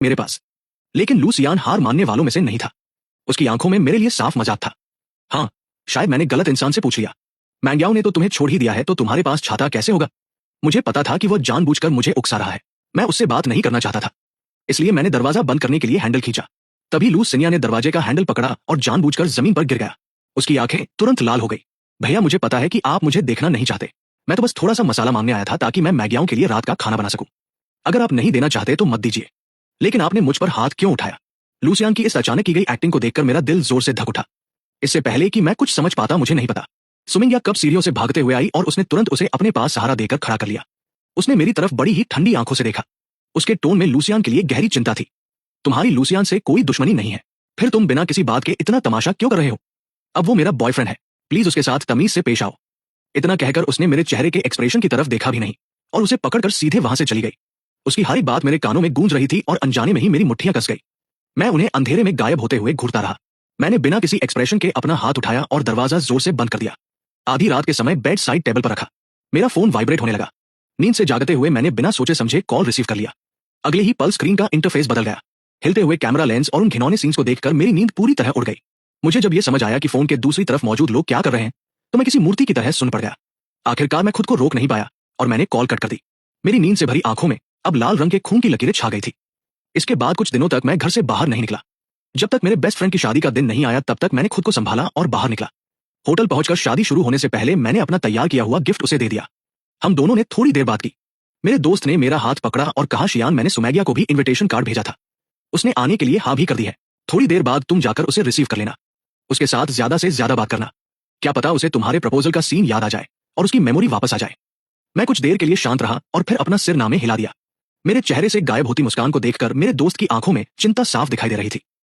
मेरे पास। लेकिन लूसियान हार मानने वालों में से नहीं था। उसकी आंखों में मेरे लिए साफ मजाक था। हाँ, शायद मैंने गलत इंसान से पूछ लिया। मैंग्याओ ने तो तुम्हें छोड़ ही दिया है, तो तुम्हारे पास छाता कैसे होगा? मुझे पता था कि वह जानबूझकर मुझे उकसा रहा है। मैं उससे बात नहीं करना चाहता था, इसलिए मैंने दरवाजा बंद करने के लिए हैंडल खींचा। तभी लूसिया ने दरवाजे का हैंडल पकड़ा और जानबूझकर जमीन पर गिर गया। उसकी आंखें तुरंत लाल हो गई। भैया, मुझे पता है कि आप मुझे देखना नहीं चाहते। मैं तो बस थोड़ा सा मसाला मांगने आया था ताकि मैं मैग्याओं के लिए रात का खाना बना सकूं। अगर आप नहीं देना चाहते तो मत दीजिए। लेकिन आपने मुझ पर हाथ क्यों उठाया? लूसियान की इस अचानक की गई एक्टिंग को देखकर मेरा दिल जोर से धक उठा। इससे पहले कि मैं कुछ समझ पाता, मुझे नहीं पता सुमिंग्या कब सीढ़ियों से भागते हुए आई और उसने तुरंत उसे अपने पास सहारा देकर खड़ा कर लिया। उसने मेरी तरफ बड़ी ही ठंडी आंखों से देखा। उसके टोन में लूसियान के लिए गहरी चिंता थी। तुम्हारी लूसियान से कोई दुश्मनी नहीं है, फिर तुम बिना किसी बात के इतना तमाशा क्यों कर रहे हो? अब वो मेरा बॉयफ्रेंड है, प्लीज उसके साथ तमीज से पेश आओ। इतना कहकर उसने मेरे चेहरे के एक्सप्रेशन की तरफ देखा भी नहीं और उसे पकड़कर सीधे वहां से चली गई। उसकी हर एक बात मेरे कानों में गूंज रही थी और अनजाने में ही मेरी मुट्ठियां कस गई। मैं उन्हें अंधेरे में गायब होते हुए घूरता रहा। मैंने बिना किसी एक्सप्रेशन के अपना हाथ उठाया और दरवाजा जोर से बंद कर दिया। आधी रात के समय बेड साइड टेबल पर रखा। मेरा फोन वाइब्रेट होने लगा। नींद से जागते हुए मैंने बिना सोचे समझे कॉल रिसीव कर लिया। अगले ही पल स्क्रीन का इंटरफेस बदल गया। हिलते हुए कैमरा लेंस और उन घिनौने सीन्स को देखकर मेरी नींद पूरी तरह उड़ गई। मुझे जब यह समझ आया कि फोन के दूसरी तरफ मौजूद लोग क्या कर रहे हैं, तो मैं किसी मूर्ति की तरह सुन पड़ गया। आखिरकार मैं खुद को रोक नहीं पाया और मैंने कॉल कट कर दी। मेरी नींद से भरी आंखों में अब लाल रंग के खून की लकीरें छा गई थी। इसके बाद कुछ दिनों तक मैं घर से बाहर नहीं निकला। जब तक मेरे बेस्ट फ्रेंड की शादी का दिन नहीं आया, तब तक मैंने खुद को संभाला और बाहर निकला। होटल पहुंचकर शादी शुरू होने से पहले मैंने अपना तैयार किया हुआ गिफ्ट उसे दे दिया। हम दोनों ने थोड़ी देर बात की। मेरे दोस्त ने मेरा हाथ पकड़ा और कहा, शियान, मैंने सुमैग्या को भी इनविटेशन कार्ड भेजा था। उसने आने के लिए हाँ भी कर दी है। थोड़ी देर बाद तुम जाकर उसे रिसीव कर लेना। उसके साथ ज्यादा से ज्यादा बात करना। क्या पता उसे तुम्हारे प्रपोजल का सीन याद आ जाए और उसकी मेमोरी वापस आ जाए। मैं कुछ देर के लिए शांत रहा और फिर अपना सिर नामे हिला दिया। मेरे चेहरे से गायब होती मुस्कान को देखकर मेरे दोस्त की आंखों में चिंता साफ दिखाई दे रही थी।